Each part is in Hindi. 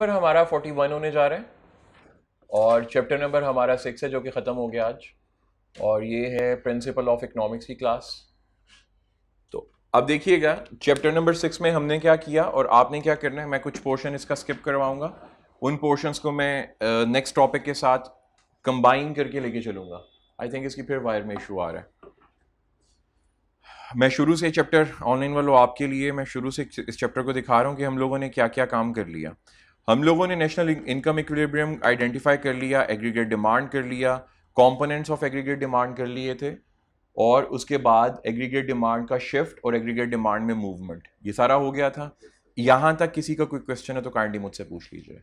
पर हमारा 41 होने जा रहा है और चैप्टर नंबर हमारा 6 है जो कि ख़त्म हो गया आज। और ये है प्रिंसिपल ऑफ इकोनॉमिक्स की क्लास। तो अब देखिएगा चैप्टर नंबर 6 में हमने क्या किया और आपने क्या करना है। मैं कुछ पोर्शन इसका स्किप करवाऊंगा, उन पोर्शंस को मैं नेक्स्ट टॉपिक के साथ कंबाइन करके लेके चलूंगा। आई थिंक इसकी फिर वायर में इशू आ रहा है। मैं शुरू से चैप्टर ऑनलाइन वालों आपके लिए मैं शुरू से इस चैप्टर को दिखा रहा हूँ कि हम लोगों ने क्या क्या काम कर लिया। हम लोगों ने नेशनल इनकम इक्विलिब्रियम आइडेंटिफाई कर लिया, एग्रीगेट डिमांड कर लिया, कंपोनेंट्स ऑफ एग्रीगेट डिमांड कर लिए थे, और उसके बाद एग्रीगेट डिमांड का शिफ्ट और एग्रीगेट डिमांड में मूवमेंट, ये सारा हो गया था। यहां तक किसी का कोई क्वेश्चन है तो काइंडली मुझसे पूछ लीजिए।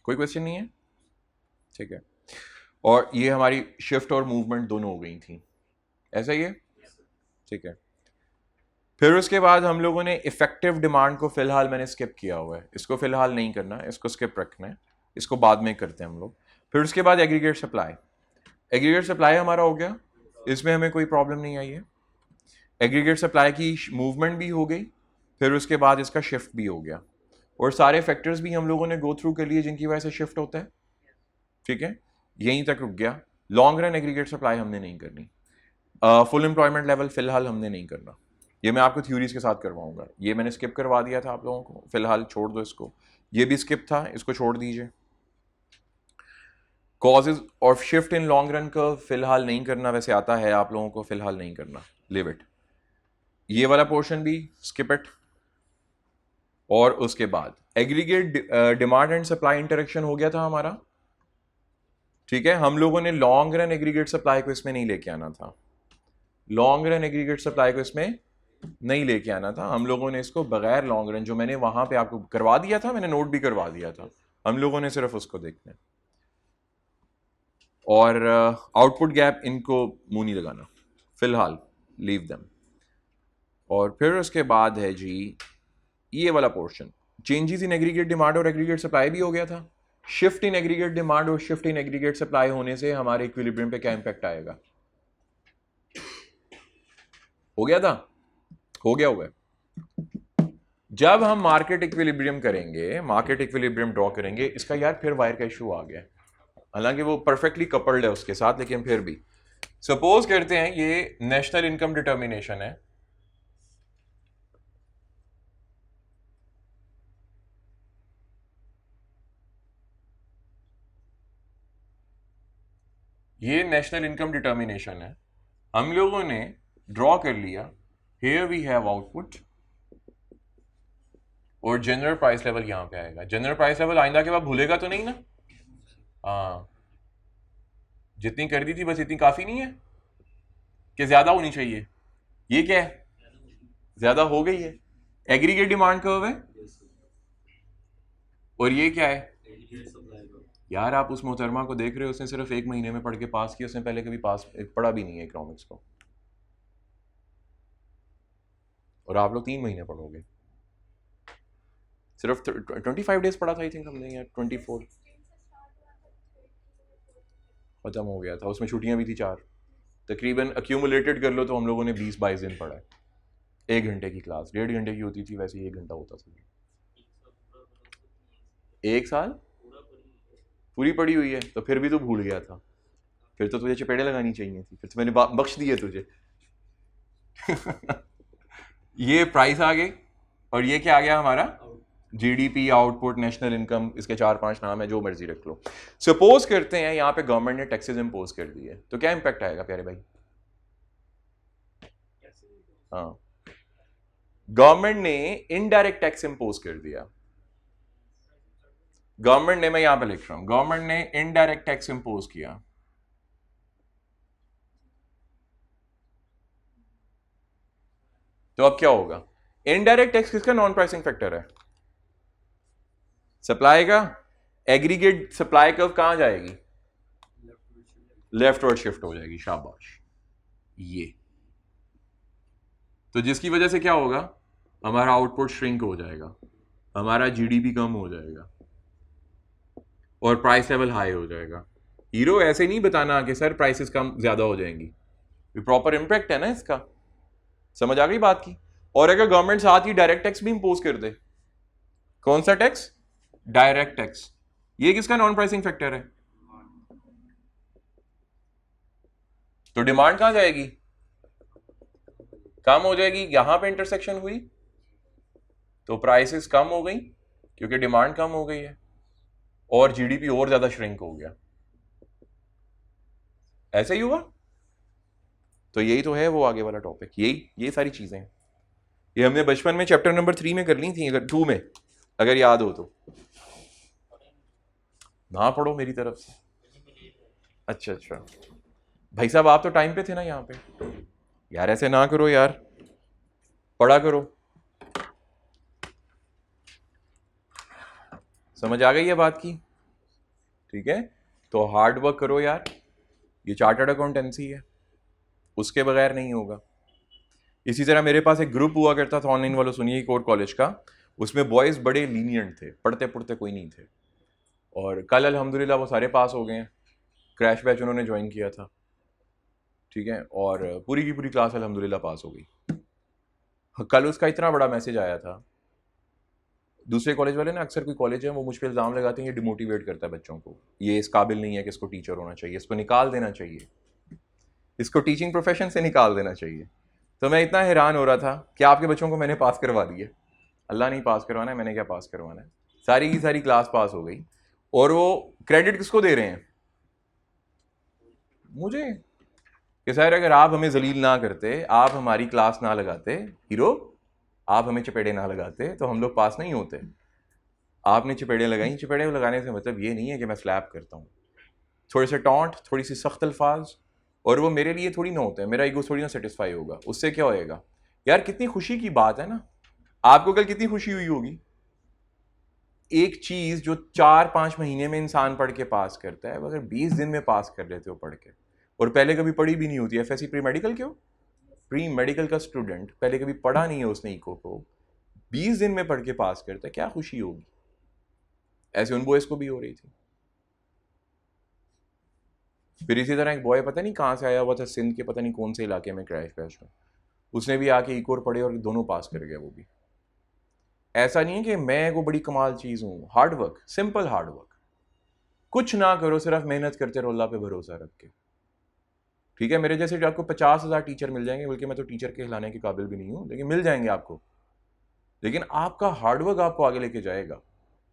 कोई क्वेश्चन नहीं है? ठीक है। और ये हमारी शिफ्ट और मूवमेंट दोनों हो गई थी, ऐसा ही है? ठीक है। फिर उसके बाद हम लोगों ने इफेक्टिव डिमांड को फिलहाल मैंने स्किप किया हुआ है, इसको फिलहाल नहीं करना, इसको स्किप रखना है, इसको बाद में करते हैं हम लोग। फिर उसके बाद एग्रीगेट सप्लाई। एग्रीगेट सप्लाई हमारा हो गया, इसमें हमें कोई प्रॉब्लम नहीं आई है। एग्रीगेट सप्लाई की मूवमेंट भी हो गई, फिर उसके बाद इसका शिफ्ट भी हो गया, और सारे फैक्टर्स भी हम लोगों ने गो थ्रू कर लिए जिनकी वजह से शिफ्ट होता है। ठीक है, यहीं तक रुक गया। लॉन्ग रन एग्रीगेट सप्लाई हमने नहीं करनी। फुल एम्प्लॉयमेंट लेवल फिलहाल हमने नहीं करना, ये मैं आपको थ्योरीज के साथ करवाऊंगा। ये मैंने स्किप करवा दिया था आप लोगों को, फिलहाल छोड़ दो इसको। ये भी स्किप था, इसको छोड़ दीजिए। Causes of shift in long run का फिलहाल नहीं करना, वैसे आता है आप लोगों को, फिलहाल नहीं करना, लिव इट। ये वाला पोर्शन भी स्किप इट। और उसके बाद aggregate demand and supply interaction हो गया था हमारा। ठीक है, हम लोगों ने लॉन्ग रन एग्रीगेट सप्लाई को इसमें नहीं लेके आना था, लॉन्ग रन एग्रीगेट सप्लाई को इसमें नहीं लेके आना था। हम लोगों ने इसको बगैर लॉन्ग रन, जो मैंने वहां पे आपको करवा दिया था, मैंने नोट भी करवा दिया था, हम लोगों ने सिर्फ उसको देखना है। और आउटपुट गैप इनको मुंह नहीं लगाना फिलहाल, लीव देम। और फिर उसके बाद है जी ये वाला portion, changes in aggregate demand और एग्रीगेट सप्लाई भी हो गया था। शिफ्ट इन एग्रीगेट डिमांड और शिफ्ट इन एग्रीगेट सप्लाई होने से हमारे इक्विलिब्रियम पे क्या इंपैक्ट आएगा? हो गया था, हो गया हुआ है। जब हम मार्केट इक्विलिब्रियम करेंगे, मार्केट इक्विलिब्रियम ड्रॉ करेंगे, इसका यार फिर वायर का इशू आ गया, हालांकि वो परफेक्टली कपल्ड है उसके साथ, लेकिन फिर भी सपोज करते हैं ये नेशनल इनकम डिटर्मिनेशन है। ये नेशनल इनकम डिटर्मिनेशन है, हम लोगों ने ड्रॉ कर लिया। हियर वी हैव आउटपुट और जनरल प्राइस लेवल यहां पे आएगा। जनरल प्राइस लेवल आइंदा के बाद भूलेगा तो नहीं ना? हाँ, जितनी कर दी थी बस इतनी काफी नहीं है कि ज्यादा होनी चाहिए? ये क्या है, ज्यादा हो गई है। एग्रीगेट डिमांड कर्व है, और ये क्या है यार? आप उस मोहतरमा को देख रहे हो, उसने सिर्फ 1 महीने में पढ़ के पास किया, उसने पहले कभी पास पढ़ा भी नहीं है इकोनॉमिक्स को, और आप लोग 3 महीने पढ़ोगे। सिर्फ 25 डेज पढ़ा था आई थिंक हमने, या 24 खत्म हो गया था, उसमें छुट्टियां भी थी 4। तकरीबन अक्यूमुलेटेड कर लो तो हम लोगों ने 20-22 दिन पढ़ा है। 1 घंटे की क्लास, 1.5 घंटे की होती थी, वैसे 1 घंटा होता था। 1 साल पूरी पड़ी हुई है, तो फिर भी तो भूल गया था, फिर तो तुझे चपेड़े लगानी चाहिए थी, फिर तो मैंने बख्श दिए तुझे। ये प्राइस आ गई, और ये क्या आ गया हमारा? जीडीपी, आउटपुट, नेशनल इनकम, इसके 4-5 नाम है, जो मर्जी रख लो। सपोज करते हैं यहाँ पे गवर्नमेंट ने टैक्सेस इंपोज कर दिए, तो क्या इंपैक्ट आएगा प्यारे भाई? हाँ, गवर्नमेंट ने इनडायरेक्ट टैक्स इंपोज कर दिया। गवर्नमेंट ने, मैं यहां पे लिख रहा हूं, गवर्नमेंट ने इनडायरेक्ट टैक्स इंपोज किया, तो अब क्या होगा? इनडायरेक्ट टैक्स किसका नॉन प्राइसिंग फैक्टर है? सप्लाई का। एग्रीगेट सप्लाई कर्व कहां जाएगी? लेफ्ट वर्ड शिफ्ट हो जाएगी, शाबाश। ये तो जिसकी वजह से क्या होगा? हमारा आउटपुट श्रिंक हो जाएगा, हमारा जीडीपी कम हो जाएगा, और प्राइस लेवल हाई हो जाएगा। हीरो ऐसे नहीं बताना कि सर प्राइसेस कम ज्यादा हो जाएंगी, ये प्रॉपर इंपैक्ट है ना इसका, समझ आ गई बात की। और अगर गवर्नमेंट साथ ही डायरेक्ट टैक्स भी इंपोज कर दे, कौन सा टैक्स? डायरेक्ट टैक्स, ये किसका नॉन प्राइसिंग फैक्टर है? तो डिमांड कहां जाएगी? कम हो जाएगी, यहां पे इंटरसेक्शन हुई तो प्राइसेस कम हो गई क्योंकि डिमांड कम हो गई है और जीडीपी और ज्यादा श्रिंक हो गया। ऐसे ही हुआ। तो यही तो है वो आगे वाला टॉपिक, यही ये सारी चीजें ये हमने बचपन में चैप्टर नंबर 3 में कर ली थी, अगर 2 में अगर याद हो तो। ना पढ़ो मेरी तरफ से। अच्छा अच्छा, भाई साहब आप तो टाइम पे थे ना यहाँ पे। यार ऐसे ना करो यार, पढ़ा करो। समझ आ गई है बात की? ठीक है, तो हार्ड वर्क करो यार, ये चार्टर्ड अकाउंटेंसी है, उसके बगैर नहीं होगा। इसी तरह मेरे पास एक ग्रुप हुआ करता था ऑनलाइन वालों, सुनिए, कोर कॉलेज का, उसमें बॉयज़ बड़े लीनियंट थे, पढ़ते पढ़ते कोई नहीं थे। और कल अल्हम्दुलिल्लाह वो सारे पास हो गए हैं, क्रैश बैच उन्होंने ज्वाइन किया था, ठीक है, और पूरी की पूरी क्लास अल्हम्दुलिल्लाह पास हो गई। कल उसका इतना बड़ा मैसेज आया था, दूसरे कॉलेज वाले ना, अक्सर कोई कॉलेज है वो मुझ पर इल्ज़ाम लगाते हैं ये डिमोटिवेट करता है बच्चों को, ये इस काबिल नहीं है कि इसको टीचर होना चाहिए, इसको निकाल देना चाहिए, इसको टीचिंग प्रोफेशन से निकाल देना चाहिए। तो मैं इतना हैरान हो रहा था कि आपके बच्चों को मैंने पास करवा दिया। अल्लाह नहीं पास करवाना है, मैंने क्या पास करवाना है, सारी की सारी क्लास पास हो गई। और वो क्रेडिट किसको दे रहे हैं? मुझे, कि सर अगर आप हमें जलील ना करते, आप हमारी क्लास ना लगाते, हीरो आप हमें चपेड़े ना लगाते तो हम लोग पास नहीं होते। आपने चपेड़े लगाई, चपेड़े लगाने से मतलब ये नहीं है कि मैं स्लैप करता हूँ, थोड़े से टॉन्ट, थोड़ी सी सख्त अल्फाज, और वो मेरे लिए थोड़ी ना होते हैं, मेरा ईगो थोड़ी ना सेटिस्फाई होगा, उससे क्या होएगा? यार कितनी खुशी की बात है ना, आपको कल कितनी खुशी हुई होगी, एक चीज जो 4-5 महीने में इंसान पढ़ के पास करता है, अगर 20 दिन में पास कर लेते हो पढ़ के, और पहले कभी पढ़ी भी नहीं होती। एफएससी प्री मेडिकल, क्यों प्री मेडिकल का स्टूडेंट पहले कभी पढ़ा नहीं है उसने इको को, 20 दिन में पढ़ के पास करता है, क्या खुशी होगी। ऐसे उन बॉयज को भी हो रही थी। फिर इसी तरह एक बॉय पता नहीं कहाँ से आया हुआ था, सिंध के पता नहीं कौन से इलाके में, क्रैश बैच में, उसने भी आके इकोर पढ़े और दोनों पास कर गया वो भी। ऐसा नहीं है कि मैं वो बड़ी कमाल चीज़ हूँ, hard work, simple hard work, कुछ ना करो, सिर्फ मेहनत करते रहो, अल्लाह पे भरोसा रख के। ठीक है, मेरे जैसे आपको 50,000 टीचर मिल जाएंगे, बल्कि मैं तो टीचर के हिलाने के काबिल भी नहीं हूँ, लेकिन मिल जाएंगे आपको, लेकिन आपका हार्डवर्क आपको आगे लेके जाएगा।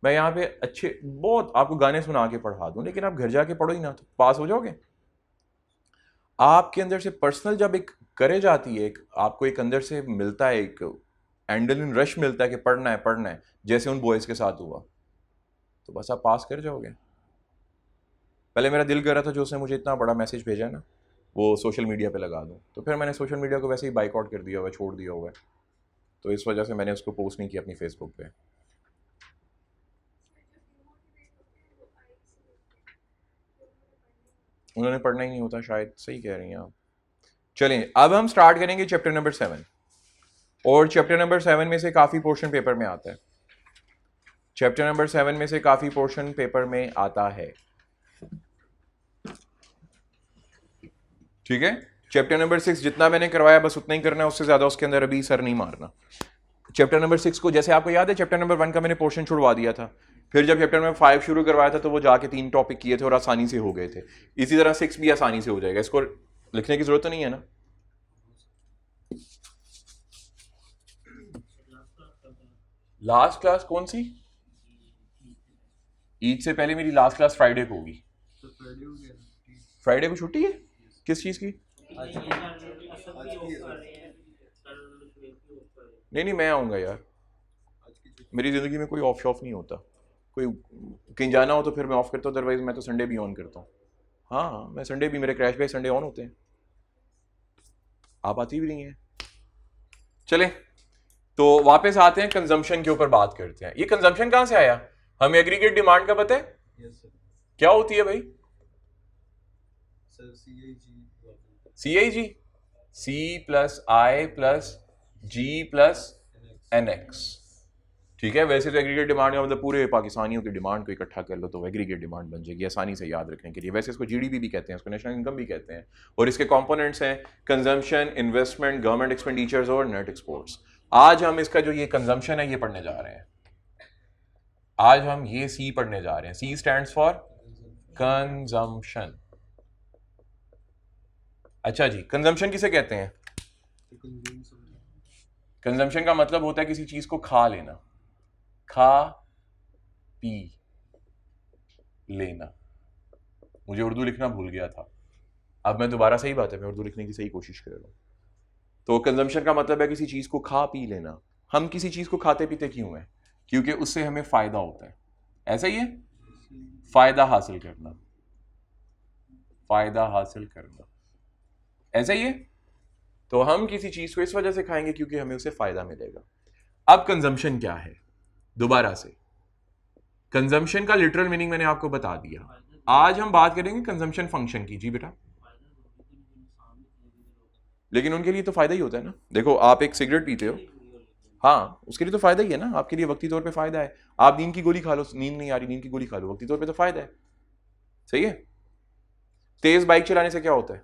मैं यहाँ पे अच्छे बहुत आपको गाने सुना के पढ़ा दूँ, लेकिन आप घर जाके पढ़ो ही ना तो पास हो जाओगे। आपके अंदर से पर्सनल जब एक करेज आती है, एक आपको एक अंदर से मिलता है, एक एंडोलिन रश मिलता है कि पढ़ना है पढ़ना है, जैसे उन बॉयज़ के साथ हुआ, तो बस आप पास कर जाओगे। पहले मेरा दिल कर रहा था जो उसने मुझे इतना बड़ा मैसेज भेजा ना, वो सोशल मीडिया पे लगा दूँ, तो फिर मैंने सोशल मीडिया को वैसे ही बाइकआउट कर दिया हुआ है, छोड़ दिया हुआ है, तो इस वजह से मैंने उसको पोस्ट नहीं किया अपनी फेसबुक पे। उन्होंने पढ़ना ही नहीं होता शायद, सही कह रही हैं आप। चलें, अब हम स्टार्ट करेंगे चैप्टर नंबर 7, और चैप्टर नंबर 7 में से काफ़ी पोर्शन पेपर में आता है, चैप्टर नंबर 7 में से काफ़ी पोर्शन पेपर में आता है। ठीक है, चैप्टर नंबर 6 जितना मैंने करवाया बस उतना ही करना है, उससे ज़्यादा उसके अंदर अभी सर नहीं मारना। चैप्टर नंबर 6 को, जैसे आपको याद है चैप्टर नंबर 1 का मैंने पोर्शन छुड़वा दिया था, फिर जब चैप्टर नंबर 5 शुरू करवाया था तो वो जाके 3 टॉपिक किए थे और आसानी से हो गए थे। इसी तरह 6 भी आसानी से हो जाएगा, इसको लिखने की जरूरत तो नहीं है ना। लास्ट क्लास कौन सी? ईद से पहले मेरी लास्ट क्लास फ्राइडे को होगी। फ्राइडे को छुट्टी है? किस चीज़ की? नहीं नहीं, मैं आऊँगा यार, मेरी ज़िंदगी में कोई ऑफ शॉफ नहीं होता, कोई कहीं जाना हो तो फिर मैं ऑफ करता हूँ, अदरवाइज मैं तो संडे भी ऑन करता हूँ। हाँ हाँ, मैं संडे भी, मेरे क्रैश पे संडे ऑन होते हैं, आप आती भी नहीं है। चले, तो वापस आते हैं, कंजम्पशन के ऊपर बात करते हैं। ये कंजम्पशन कहाँ से आया? हमें एग्रीगेट डिमांड का पता है? क्या होती है भाई? CIG, C plus I plus G plus NX। ठीक है, वैसे तो एग्रीगेट डिमांड का मतलब पूरे पाकिस्तानियों की डिमांड को इकट्ठा कर लो तो एग्रीगेट डिमांड बन जाएगी, आसानी से याद रखने के लिए। वैसे इसको GDP भी कहते हैं, इसको नेशनल इनकम भी कहते हैं, और इसके कंपोनेंट्स हैं कंजम्पशन, इन्वेस्टमेंट, गवर्नमेंट एक्सपेंडिचर्स और नेट एक्सपोर्ट्स। आज हम इसका जो ये कंजम्पशन है ये पढ़ने जा रहे हैं। आज हम ये सी पढ़ने जा रहे हैं। C stands for consumption. अच्छा जी, कंजम्पशन किसे कहते हैं? कंजम्पशन का मतलब होता है किसी चीज को खा लेना, खा पी लेना। मुझे उर्दू लिखना भूल गया था, अब मैं दोबारा, सही बात है, मैं उर्दू लिखने की सही कोशिश कर रहा हूँ। तो कंजम्पशन का मतलब है किसी चीज को खा पी लेना। हम किसी चीज को खाते पीते क्यों हैं? क्योंकि उससे हमें फायदा होता है। ऐसा ही है, फायदा हासिल करना, फायदा हासिल करना, ऐसा ही है। तो हम किसी चीज को इस वजह से खाएंगे क्योंकि हमें उससे फायदा मिलेगा। अब कंजम्पशन क्या है? दोबारा से, कंजम्पशन का लिटरल मीनिंग मैंने आपको बता दिया। आज हम बात करेंगे कंजम्पशन फंक्शन की। जी बेटा, लेकिन उनके लिए तो फायदा ही होता है ना। देखो, आप एक सिगरेट पीते हो, हाँ, उसके लिए तो फायदा ही है ना, आपके लिए वक्ती तौर पे फायदा है। आप नींद की गोली खा लो, नींद नहीं आ रही, नींद की गोली खा लो, वक्ती तौर पे तो फायदा है। सही है। तेज बाइक चलाने से क्या होता है?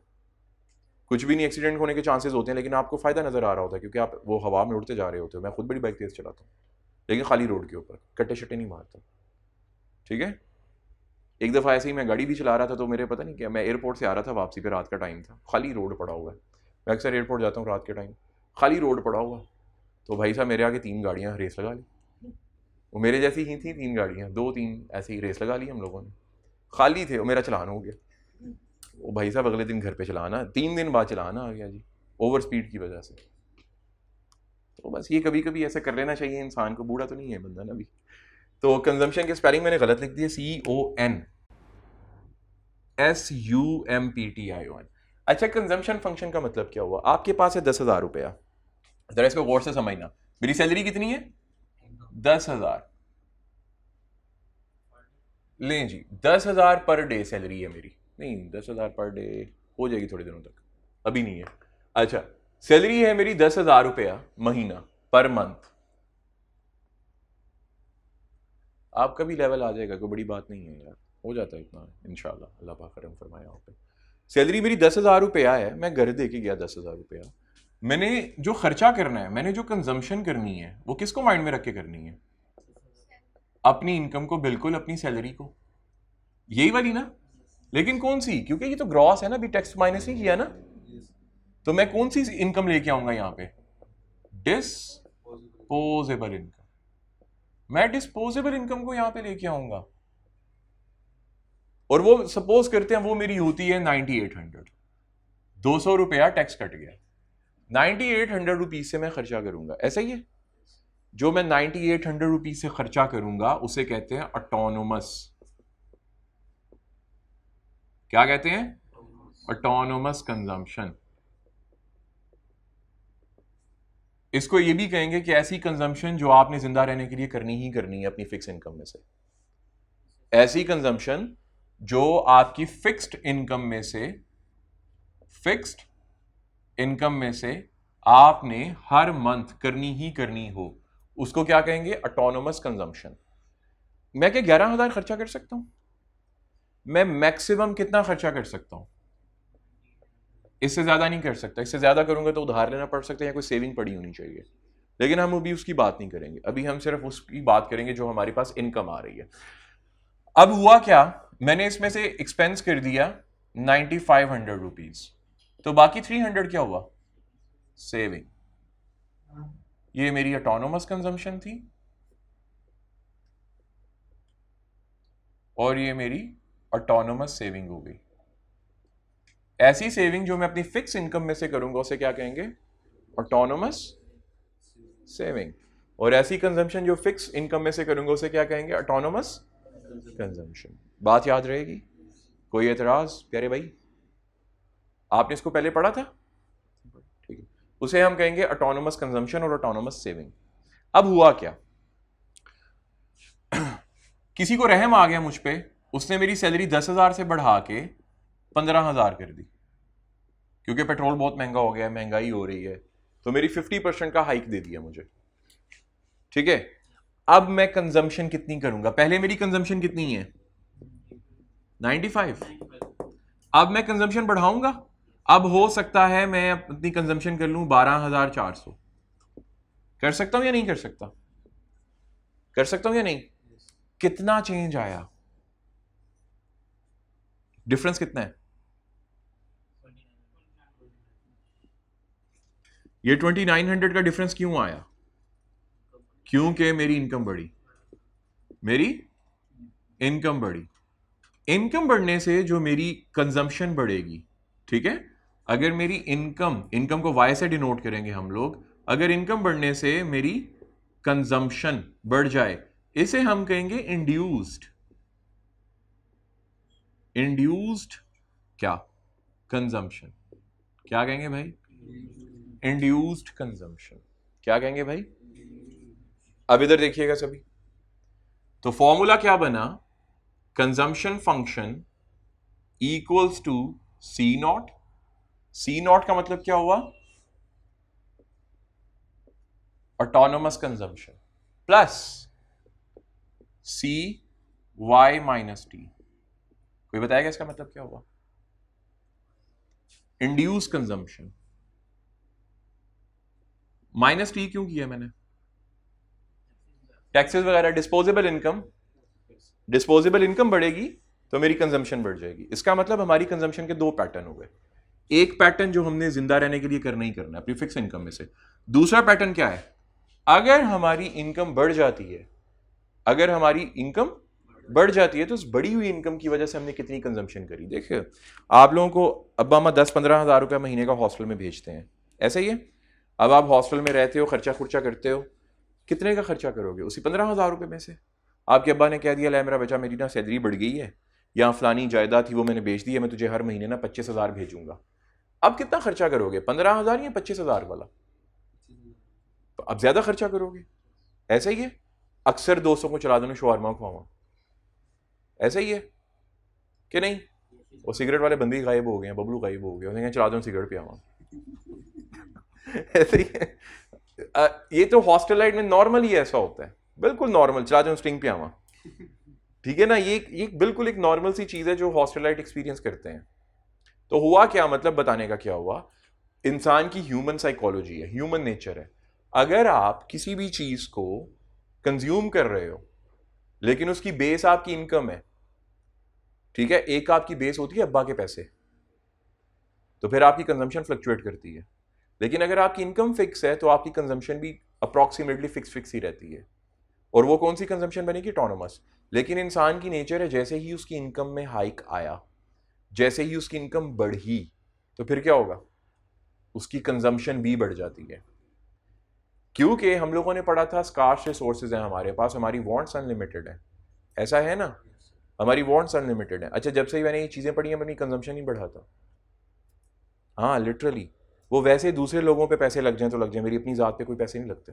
कुछ भी नहीं, एक्सीडेंट होने के चांसेस होते हैं, लेकिन आपको फायदा नजर आ रहा होता है क्योंकि आप वो हवा में उड़ते जा रहे होते हो। मैं खुद बड़ी बाइक तेज चलाता हूँ, लेकिन खाली रोड के ऊपर, कट्टे शट्टे नहीं मारता। ठीक है। एक दफ़ा ऐसे ही मैं गाड़ी भी चला रहा था, तो मेरे पता नहीं क्या, मैं एयरपोर्ट से आ रहा था वापसी पे, रात का टाइम था, खाली रोड पड़ा हुआ है। मैं अक्सर एयरपोर्ट जाता हूँ रात के टाइम, खाली रोड पड़ा हुआ। तो भाई साहब, मेरे आगे 3 गाड़ियाँ रेस लगा ली। वो मेरे जैसी ही थी, 3 गाड़ियाँ, 2-3 ऐसे ही रेस लगा ली हम लोगों ने। खाली थे, वो मेरा चलान हो गया। वो भाई साहब अगले दिन घर पे चलाना, 3 दिन बाद चलाना आ गया जी, ओवर स्पीड की वजह से। तो बस ये कभी कभी ऐसा कर लेना चाहिए इंसान को, बूढ़ा तो नहीं है बंदा ना अभी। तो कंजम्पशन की स्पेलिंग मैंने गलत लिख दी है, CONSUMPTION। अच्छा, कंजम्पशन फंक्शन का मतलब क्या हुआ? आपके पास है 10,000 रुपया, जरा इसको गौर से समझना। मेरी सैलरी कितनी है? 10,000। लें जी, 10,000 पर डे सैलरी है मेरी। नहीं, 10,000 पर डे हो जाएगी थोड़े दिनों तक, अभी नहीं है। अच्छा, सैलरी है मेरी 10,000 रुपया महीना, पर मंथ। आपका भी लेवल आ जाएगा, कोई बड़ी बात नहीं है यार, हो जाता है इतना इंशाल्लाह, अल्लाह पाक करम फरमाए आप पे। सैलरी मेरी 10,000 रुपया है, मैं घर दे के गया 10,000 रुपया। मैंने जो खर्चा करना है, मैंने जो कंजम्पशन करनी है, वो किसको माइंड में रख के करनी है? अपनी इनकम को, बिल्कुल अपनी सैलरी को, यही वाली ना। लेकिन कौन सी? क्योंकि ये तो ग्रॉस है ना, अभी टैक्स माइनस नहीं किया ना। तो मैं कौन सी इनकम लेके आऊंगा यहाँ पे? Disposable income. मैं डिस्पोजेबल इनकम को यहाँ पे लेके आऊंगा, और वो सपोज करते हैं वो मेरी होती है 9800। 200 रुपया टैक्स कट गया, 9800 रुपीज से मैं खर्चा करूंगा, ऐसा ही है। जो मैं 9800 रुपीज से खर्चा करूंगा उसे कहते हैं ऑटोनोमस। क्या कहते हैं? Autonomous consumption. इसको ये भी कहेंगे कि ऐसी कंजम्पशन जो आपने जिंदा रहने के लिए करनी ही करनी है अपनी फिक्स इनकम में से। ऐसी कंजम्पशन जो आपकी फिक्स्ड इनकम में से, फिक्स्ड इनकम में से आपने हर मंथ करनी ही करनी हो, उसको क्या कहेंगे? Autonomous consumption. मैं क्या 11,000 खर्चा कर सकता हूं? मैं मैक्सिमम कितना खर्चा कर सकता हूं? इससे ज्यादा नहीं कर सकता। इससे ज्यादा करूंगा तो उधार लेना पड़ सकता है या कोई सेविंग पड़ी होनी चाहिए। लेकिन हम अभी उसकी बात नहीं करेंगे, अभी हम सिर्फ उसकी बात करेंगे जो हमारे पास इनकम आ रही है। अब हुआ क्या, मैंने इसमें से एक्सपेंस कर दिया 9,500 रुपीज, तो बाकी 300 क्या हुआ? सेविंग। ये मेरी ऑटोनोमस कंजम्पशन थी, और ये मेरी ऑटोनोमस सेविंग हो गई। ऐसी सेविंग जो मैं अपनी फिक्स इनकम में से करूंगा उसे क्या कहेंगे? Autonomous saving. और ऐसी कंजम्पशन जो फिक्स इनकम में से करूंगा उसे क्या कहेंगे? Autonomous consumption. बात याद रहेगी? कोई एतराज प्यारे भाई? आपने इसको पहले पढ़ा था? ठीक है, उसे हम कहेंगे ऑटोनोमस कंजम्पशन और ऑटोनोमस सेविंग। अब हुआ क्या, किसी को रहम आ गया मुझ पे, उसने मेरी सैलरी 10,000 से बढ़ा के 15,000 कर दी, क्योंकि पेट्रोल बहुत महंगा हो गया है, महंगाई हो रही है, तो मेरी 50% का हाइक दे दिया मुझे। ठीक है, अब मैं कंजम्पशन कितनी करूंगा? पहले मेरी कंजम्पशन कितनी है? 95। अब मैं कंजम्पशन बढ़ाऊंगा, अब हो सकता है मैं अपनी कंजम्पशन कर लूं 12,400। कर सकता हूं या नहीं कर सकता? कर सकता हूं या नहीं? कितना चेंज आया? डिफरेंस कितना है? ये 2900 का डिफरेंस क्यों आया? क्योंकि मेरी इनकम बढ़ी। मेरी इनकम बढ़ी। इनकम बढ़ने से जो मेरी कंजम्पशन बढ़ेगी, ठीक है, अगर मेरी इनकम को वाई से डिनोट करेंगे हम लोग, अगर इनकम बढ़ने से मेरी कंजम्पशन बढ़ जाए, इसे हम कहेंगे इंड्यूस्ड क्या? कंजम्पशन। क्या कहेंगे भाई? Induced consumption. क्या कहेंगे भाई? अब इधर देखिएगा सभी, तो फॉर्मूला क्या बना? Consumption function equals to C naught. C naught का मतलब क्या हुआ? ऑटोनोमस कंजम्पशन प्लस सी वाई माइनस टी। कोई बताएगा इसका मतलब क्या हुआ? इंड्यूस कंजम्पशन माइनस टी क्यों किया मैंने? टैक्सेस वगैरह, डिस्पोजेबल इनकम बढ़ेगी तो मेरी कंजम्पशन बढ़ जाएगी। इसका मतलब हमारी कंजम्पशन के दो पैटर्न हो गए। एक पैटर्न जो हमने जिंदा रहने के लिए करना ही करना है अपनी फिक्स इनकम में से। दूसरा पैटर्न क्या है? अगर हमारी इनकम बढ़ जाती है, अगर हमारी इनकम बढ़ जाती है तो उस बढ़ी हुई इनकम की वजह से हमने कितनी कंजम्पशन करी। देखिए, आप लोगों को अब्बा अम्मा 10-15 हज़ार रुपया महीने का हॉस्टल में भेजते हैं, ऐसा ही है। अब आप हॉस्टल में रहते हो, खर्चा खुर्चा करते हो, कितने का खर्चा करोगे? उसी 15 हज़ार रुपये में से। आपके अब्बा ने कह दिया, ले मेरा बच्चा, मेरी ना सैलरी बढ़ गई है, या फलानी जायदाद थी वो मैंने बेच दी है, मैं तुझे हर महीने ना 25,000 भेजूंगा। अब कितना खर्चा करोगे? 15,000 या 25,000 वाला? तो अब ज्यादा खर्चा करोगे। ऐसा ही है। अक्सर दोस्तों को चला देना शवारमा खुआवा, ऐसा ही है कि नहीं? वो सिगरेट वाले बंदे गायब हो गए हैं, बबलू गायब हो गए, उन्हें चला दो सिगरेट पियावा। ऐसे ही है। ये तो हॉस्टल लाइफ में नॉर्मल ही ऐसा होता है, बिल्कुल नॉर्मल, चला जाऊं स्टिंग पियावा, ठीक है ना। ये बिल्कुल एक नॉर्मल सी चीज है जो हॉस्टल लाइफ एक्सपीरियंस करते हैं। तो हुआ क्या, मतलब बताने का क्या हुआ, इंसान की ह्यूमन साइकोलॉजी है, ह्यूमन नेचर है। अगर आप किसी भी चीज को कंज्यूम कर रहे हो लेकिन उसकी बेस आपकी इनकम है, ठीक है, एक आपकी बेस होती है अब्बा के पैसे, तो फिर आपकी कंजम्पशन फ्लक्चुएट करती है। लेकिन अगर आपकी इनकम फिक्स है तो आपकी कंजम्पशन भी अप्रॉक्सीमेटली फिक्स ही रहती है। और वो कौन सी कंजम्पशन बनेगी? ऑटोनोमस। लेकिन इंसान की नेचर है, जैसे ही उसकी इनकम में हाइक आया, जैसे ही उसकी इनकम बढ़ी, तो फिर क्या होगा? उसकी कंजम्पशन भी बढ़ जाती है। क्योंकि हम लोगों ने पढ़ा था स्कार्स रिसोर्सेज हैं हमारे पास, हमारी वांट्स अनलिमिटेड है, ऐसा है ना, हमारी वांट्स अनलिमिटेड है। अच्छा, जब से मैंने ये चीज़ें पढ़ी हैं, मैंने कंजम्पशन नहीं बढ़ाता। हाँ, लिटरली। वो वैसे दूसरे लोगों पे पैसे लग जाएं तो लग जाएं, मेरी अपनी ज़ात पे कोई पैसे नहीं लगते।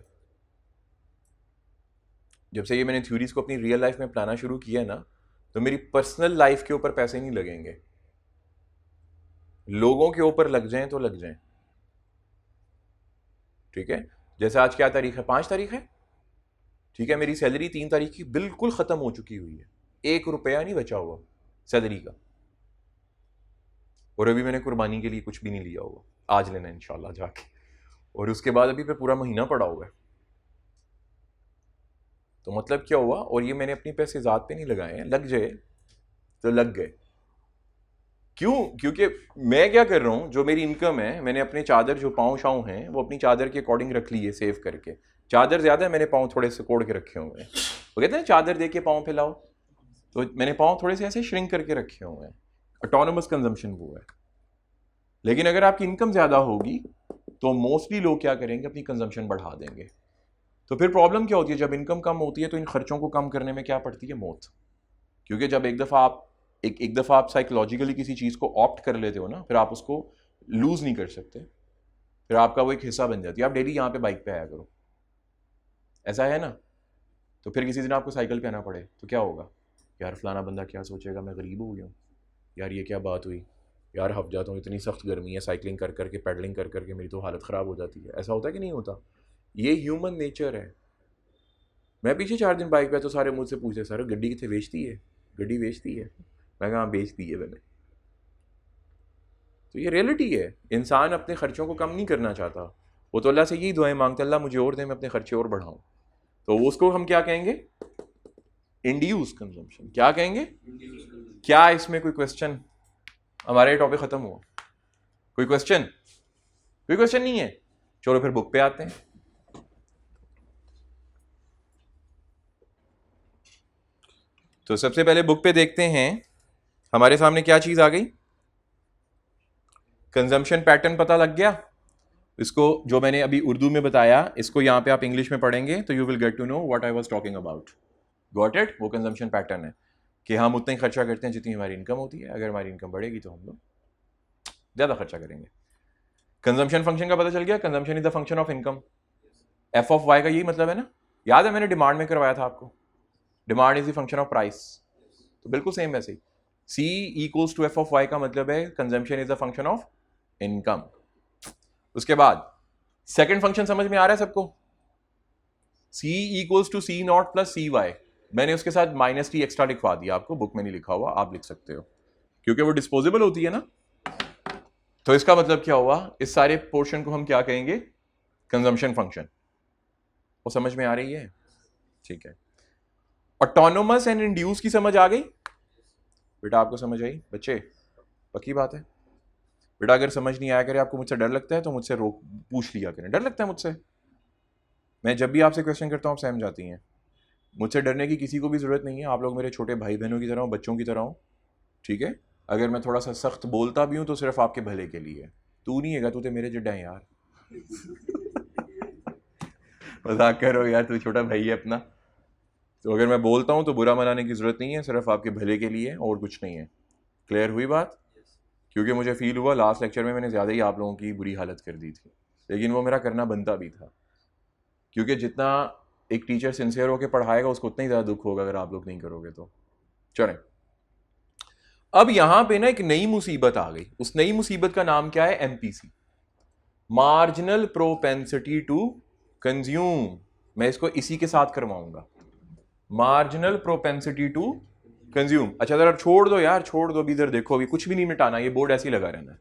जब से ये मैंने थ्योरीज को अपनी रियल लाइफ में अपनाना शुरू किया है ना, तो मेरी पर्सनल लाइफ के ऊपर पैसे नहीं लगेंगे, लोगों के ऊपर लग जाएं तो लग जाएं, ठीक है। जैसे आज क्या तारीख है? 5 तारीख है, ठीक है। मेरी सैलरी 3 तारीख की बिल्कुल ख़त्म हो चुकी हुई है, 1 रुपया नहीं बचा हुआ सैलरी का। और अभी मैंने कुर्बानी के लिए कुछ भी नहीं लिया हुआ, आज लेना इंशाल्लाह जाके। और उसके बाद अभी फिर पूरा महीना पड़ा हुआ है। तो मतलब क्या हुआ? और ये मैंने अपनी पैसे ज़ात पे नहीं लगाए हैं, लग जाए तो लग गए। क्यों? क्योंकि मैं क्या कर रहा हूँ, जो मेरी इनकम है, मैंने अपने चादर जो पाँव शाँव हैं वो अपनी चादर के अकॉर्डिंग रख ली है, सेव करके। चादर ज़्यादा है, मैंने पाँव थोड़े से कोड़ के रखे हुए हैं। वो कहते हैं चादर दे के पाँव फैलाओ, तो मैंने पाँव थोड़े से ऐसे श्रिंक करके रखे हुए हैं। ऑटोनोमस कंजम्पशन वो है। लेकिन अगर आपकी इनकम ज़्यादा होगी तो मोस्टली लोग क्या करेंगे? अपनी कंजम्पशन बढ़ा देंगे। तो फिर प्रॉब्लम क्या होती है? जब इनकम कम होती है तो इन खर्चों को कम करने में क्या पड़ती है? मौत। क्योंकि जब एक दफ़ा आप साइकोलॉजिकली किसी चीज़ को ऑप्ट कर लेते हो ना, फिर आप उसको लूज़ नहीं कर सकते, फिर आपका वो एक हिस्सा बन जाती है। आप डेली यहाँ पे बाइक पे आया करो, ऐसा है ना। तो फिर किसी दिन आपको साइकिल पे आना पड़े तो क्या होगा? यार फलाना बंदा क्या सोचेगा, मैं गरीब हो गया हूँ, यार ये क्या बात हुई, यार हफ जाता हूँ, इतनी सख्त गर्मी है, साइकिलिंग कर करके, पैडलिंग कर करके मेरी तो हालत ख़राब हो जाती है। ऐसा होता है कि नहीं होता? ये ह्यूमन नेचर है। मैं पीछे 4 दिन बाइक पे, तो सारे मुझसे पूछते, सर गड्डी कितने बेचती है, गड्डी बेचती है? मैं कहा बेच दी है मैंने। तो ये रियलिटी है। इंसान अपने खर्चों को कम नहीं करना चाहता, वो तो अल्लाह से यही दुआएं मांगता है, अल्लाह मुझे और दे, मैं अपने खर्चे और बढ़ाऊँ। तो उसको हम क्या कहेंगे? इंड्यूस कंजम्पशन क्या कहेंगे? क्या इसमें कोई क्वेश्चन? हमारा ये टॉपिक खत्म हुआ। कोई क्वेश्चन? कोई क्वेश्चन नहीं है? चलो फिर बुक पे आते हैं। तो सबसे पहले बुक पे देखते हैं हमारे सामने क्या चीज आ गई। कंजम्पशन पैटर्न पता लग गया। इसको जो मैंने अभी उर्दू में बताया, इसको यहां पे आप इंग्लिश में पढ़ेंगे तो you will get to know what I was talking about. Got it? वो कंजम्पशन पैटर्न है कि हम उतना ही खर्चा करते हैं जितनी हमारी इनकम होती है। अगर हमारी इनकम बढ़ेगी तो हम लोग ज्यादा खर्चा करेंगे। कंजम्पशन फंक्शन का पता चल गया। Consumption is the function of income. F of Y का यही मतलब है ना? याद है मैंने डिमांड में करवाया था आपको, demand is the function of price. तो बिल्कुल सेम वैसे ही C equals to f of Y का मतलब है consumption is the function of income. उसके बाद सेकंड फंक्शन समझ में आ रहा है सबको? C equals to C naught plus C Y. मैंने उसके साथ माइनस टी एक्स्ट्रा लिखवा दिया आपको, बुक में नहीं लिखा हुआ, आप लिख सकते हो क्योंकि वो डिस्पोजेबल होती है ना। तो इसका मतलब क्या हुआ? इस सारे पोर्शन को हम क्या कहेंगे? Consumption function. वो समझ में आ रही है? ठीक है। ऑटोनोमस एंड इंड्यूस की समझ आ गई बेटा? आपको समझ आई बच्चे? पक्की बात है बेटा? अगर समझ नहीं आया करे, आपको मुझसे डर लगता है तो मुझसे रोक पूछ लिया करें। डर लगता है मुझसे? मैं जब भी आपसे क्वेश्चन करता हूँ आप सहम जाती हैं। मुझसे डरने की किसी को भी जरूरत नहीं है। आप लोग मेरे छोटे भाई बहनों की तरह हो, बच्चों की तरह हो, ठीक है? अगर मैं थोड़ा सा सख्त बोलता भी हूँ तो सिर्फ आपके भले के लिए। तू नहीं है, तू तो मेरे जिड्डा है यार। मजाक करो यार, तू छोटा भाई है अपना। तो अगर मैं बोलता हूँ तो बुरा मनाने की जरूरत नहीं है, सिर्फ आपके भले के लिए और कुछ नहीं है। क्लियर हुई बात? क्योंकि मुझे फील हुआ लास्ट लेक्चर में मैंने ज़्यादा ही आप लोगों की बुरी हालत कर दी थी, लेकिन वो मेरा करना बनता भी था। क्योंकि जितना एक टीचर सिंसियर होकर पढ़ाएगा उसको उतना ही ज़्यादा दुख होगा अगर आप लोग नहीं करोगे तो। चलें, अब यहां पे ना एक नई मुसीबत आ गई। उस नई मुसीबत का नाम क्या है? MPC, marginal propensity to consume. मैं इसको इसी के साथ करवाऊंगा, मार्जिनल प्रोपेंसिटी टू कंज्यूम। अच्छा जरा छोड़ दो यार, छोड़ दो, अभी इधर देखो, अभी कुछ भी नहीं मिटाना, ये बोर्ड ऐसे ही लगा रहना है।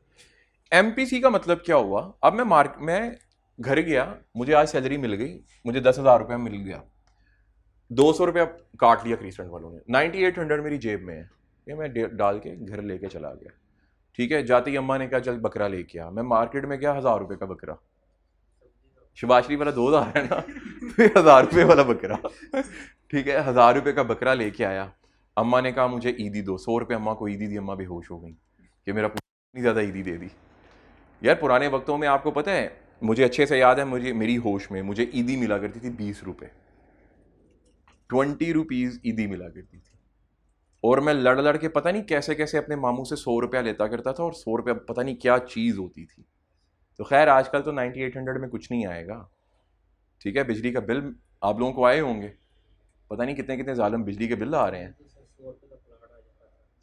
एमपीसी का मतलब क्या हुआ? अब मैं घर गया, मुझे आज सैलरी मिल गई, मुझे 10,000 रुपया मिल गया, 200 रुपया काट लिया क्रिसेंट वालों ने, 9800 मेरी जेब में है, ये मैं डाल के घर लेके चला गया। ठीक है, जाते ही अम्मा ने कहा चल बकरा लेके आ। मैं मार्केट में गया, 1000 रुपये का बकरा, शिवाश्री वाला 2000 है ना, फिर 1000 रुपये वाला बकरा। ठीक है, 1000 रुपये का बकरा लेके आया। अम्मा ने कहा मुझे ईदी दो, 100 रुपये अम्मा को ईदी दी। अम्मा बेहोश हो गई कि मेरा इतनी ज़्यादा ईदी दे दी। यार पुराने वक्तों में आपको पता है, मुझे अच्छे से याद है, मुझे मेरी होश में मुझे ईदी मिला करती थी 20 रुपये, 20 रुपीज़ ईदी मिला करती थी। और मैं लड़ लड़ के पता नहीं कैसे कैसे अपने मामू से 100 रुपया लेता करता था, और 100 रुपया पता नहीं क्या चीज़ होती थी। तो खैर आजकल तो 9800 में कुछ नहीं आएगा। ठीक है, बिजली का बिल आप लोगों को आए होंगे, पता नहीं कितने कितने जालिम बिजली के बिल आ रहे हैं।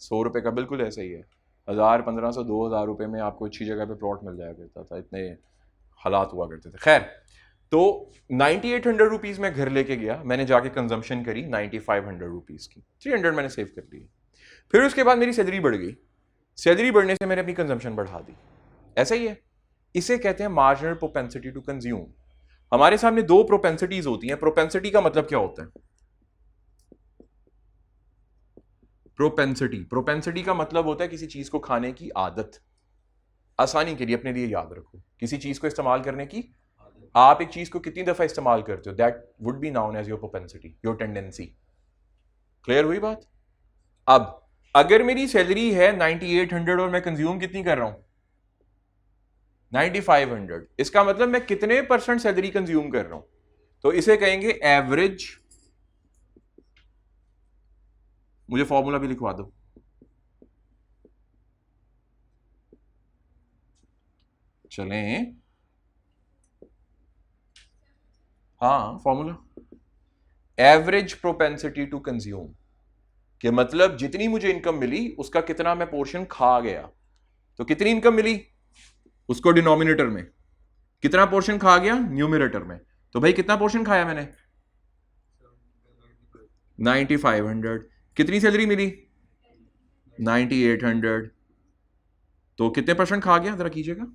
100 रुपये का बिल्कुल ऐसा ही है। 1000, 1500, 2000 रुपये में आपको अच्छी जगह पे प्लॉट मिल जाया करता था, इतने हालात हुआ करते थे। खैर, तो 9800 रुपीज़ में घर लेके गया, मैंने जाके कंजम्पशन करी 9500 रुपीज़ की, 300 मैंने सेव कर ली। फिर उसके बाद मेरी सैलरी बढ़ गई, सैलरी बढ़ने से मैंने अपनी कंजम्पशन बढ़ा दी। ऐसा ही है, इसे कहते हैं मार्जिनल प्रोपेंसिटी टू कंज्यूम। हमारे सामने दो प्रोपेंसिटीज होती हैं। प्रोपेंसिटी का मतलब क्या होता है? प्रोपेंसिटी का मतलब होता है किसी चीज को खाने की आदत। आसानी के लिए अपने लिए याद रखो, किसी चीज को इस्तेमाल करने की, आप एक चीज को कितनी दफा इस्तेमाल करते हो, that would be known as your propensity, your tendency. Clear हुई बात? अब अगर मेरी सैलरी है 9800 और मैं कंज्यूम कितनी कर रहा हूं? 9500। इसका मतलब मैं कितने परसेंट सैलरी कंज्यूम कर रहा हूं? तो इसे कहेंगे एवरेज। मुझे फॉर्मूला भी लिखवा दो। चलें, हाँ formula, average propensity to consume के मतलब जितनी मुझे इनकम मिली उसका कितना मैं पोर्शन खा गया। तो कितनी इनकम मिली उसको डिनोमिनेटर में, कितना पोर्शन खा गया न्यूमरेटर में। तो भाई कितना पोर्शन खाया मैंने? 9500। कितनी सैलरी मिली? 9800। तो कितने परसेंट खा गया जरा कीजिएगा।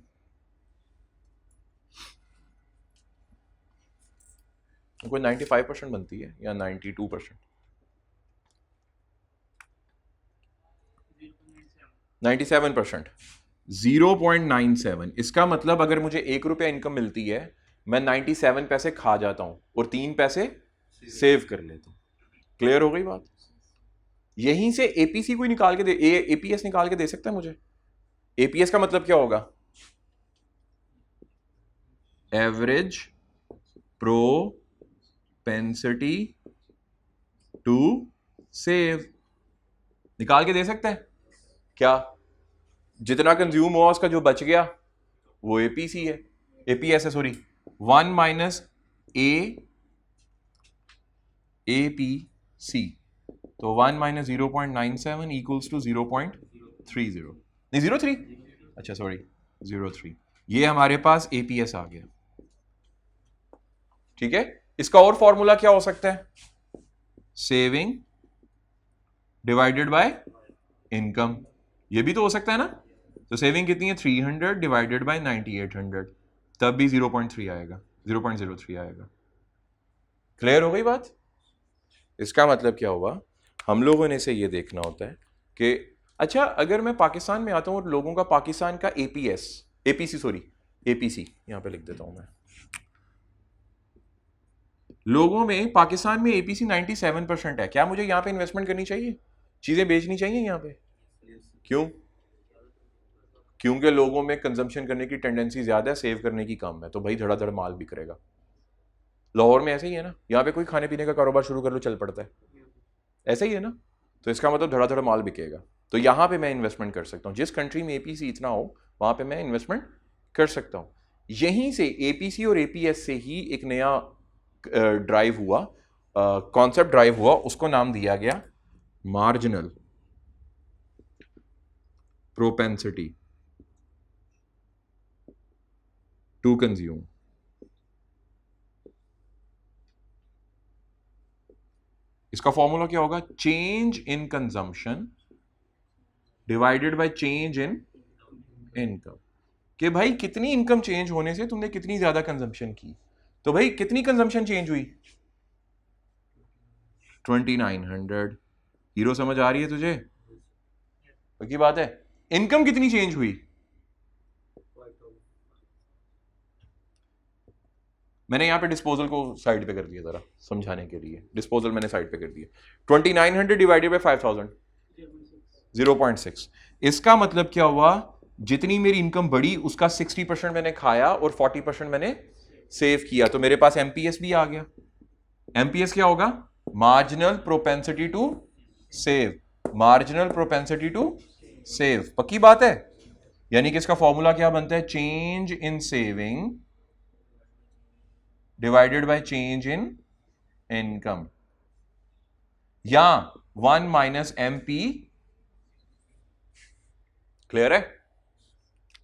कोई 95% बनती है या 92%? 97%। 0.97, इसका मतलब अगर मुझे 1 रुपया इनकम मिलती है, मैं 97 पैसे खा जाता हूं और 3 पैसे सेव कर लेता हूं। क्लियर हो गई बात? यहीं से एपीसी कोई निकाल के दे, एपीएस निकाल के दे सकता है मुझे? एपीएस का मतलब क्या होगा? Average propensity to save. निकाल के दे सकता है क्या? जितना कंज्यूम हुआ उसका जो बच गया वो एपीसी है, एपीएस है, सॉरी। 1 माइनस एपीसी, तो 1 माइनस 0.97 इक्वल्स टू 0.30, नहीं 03, अच्छा सॉरी 03। ये हमारे पास एपीएस आ गया। ठीक है, इसका और फॉर्मूला क्या हो सकता है? सेविंग डिवाइडेड बाय इनकम, ये भी तो हो सकता है ना। तो सेविंग कितनी है? 300 डिवाइडेड बाय 9800, तब भी 0.3 आएगा, 0.03 आएगा। क्लियर हो गई बात? इसका मतलब क्या हुआ? हम लोगों ने से ये देखना होता है कि अच्छा अगर मैं पाकिस्तान में आता हूं और लोगों का पाकिस्तान का एपीएस, एपीसी सॉरी एपीसी यहां पे लिख देता हूं मैं, लोगों में पाकिस्तान में एपीसी 97% है, क्या मुझे यहां पे इन्वेस्टमेंट करनी चाहिए? चीजें बेचनी चाहिए यहां पे? क्यों? क्योंकि लोगों में कंजम्पशन करने की टेंडेंसी ज्यादा है, सेव करने की कम है, तो भाई धड़ाधड़ माल बिक रहेगा। लाहौर में ऐसे ही है ना, यहाँ पे कोई खाने पीने का कारोबार शुरू कर लो चल पड़ता है, ऐसा ही है ना। तो इसका मतलब धड़ाधड़ माल बिकेगा, तो यहाँ पे मैं इन्वेस्टमेंट कर सकता हूँ। जिस कंट्री में एपीसी इतना हो वहाँ पे मैं इन्वेस्टमेंट कर सकता हूँ। यहीं से एपीसी और एपीएस से ही एक नया ड्राइव हुआ, कॉन्सेप्ट ड्राइव हुआ, उसको नाम दिया गया मार्जिनल प्रोपेंसिटी टू कंज्यूम। इसका फॉर्मूला क्या होगा? Change in consumption divided by change in income. कि भाई कितनी इनकम चेंज होने से तुमने कितनी ज्यादा कंजम्पशन की। तो भाई कितनी कंजम्पशन चेंज हुई? 2900। हीरो समझ आ रही है तुझे? पक्की बात है। इनकम कितनी चेंज हुई? मैंने यहां पे डिस्पोजल को साइड पे कर दिया जरा समझाने के लिए, डिस्पोजल मैंने साइड पे कर दिया। 2900 डिवाइडेड बाय 5000, 0.6। इसका मतलब क्या हुआ? जितनी मेरी इनकम बढ़ी उसका 60% मैंने खाया और 40% मैंने सेव किया, तो मेरे पास एमपीएस भी आ गया। एमपीएस क्या होगा? Marginal propensity to save, marginal propensity to save. पक्की बात है? यानी कि इसका फॉर्मूला क्या बनता है? Change in saving divided by change in income, या 1 माइनस एमपी। क्लियर है?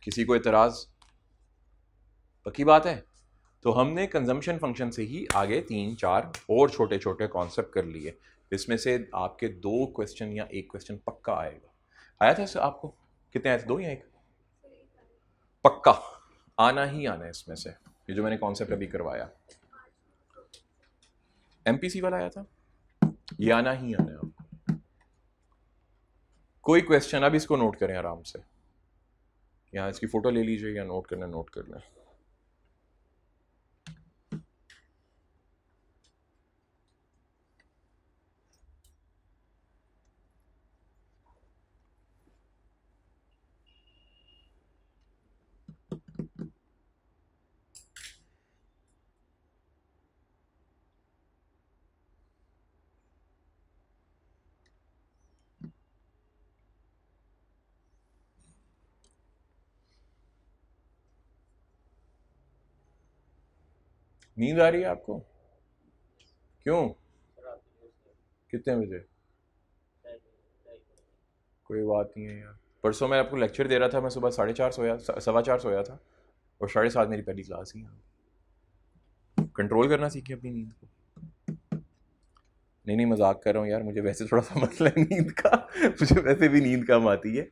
किसी को इतराज? पक्की बात है। तो हमने कंजम्पशन फंक्शन से ही आगे 3-4 और छोटे छोटे कॉन्सेप्ट कर लिए। इसमें से आपके 2 क्वेश्चन या 1 क्वेश्चन पक्का आएगा। आया था इससे आपको? कितने आए थे? 2 या 1? पक्का आना ही आना है इसमें से, ये जो मैंने कॉन्सेप्ट अभी करवाया एमपीसी वाला आया था, ये आना ही आना है आपको। कोई क्वेश्चन? अब इसको नोट करें आराम से, यहाँ इसकी फोटो ले लीजिए या नोट करना नोट करना। नींद आ रही है आपको? क्यों? कितने बजे? कोई बात नहीं है यार, परसों मैं आपको लेक्चर दे रहा था, मैं सुबह 4:30 सोया, 4:15 सोया था, और 7:30 मेरी पहली क्लास ही। कंट्रोल करना सीखिए अपनी नींद को। नहीं नहीं मजाक कर रहा हूँ यार, मुझे वैसे थोड़ा सा मसला है नींद का, मुझे वैसे भी नींद कम आती है,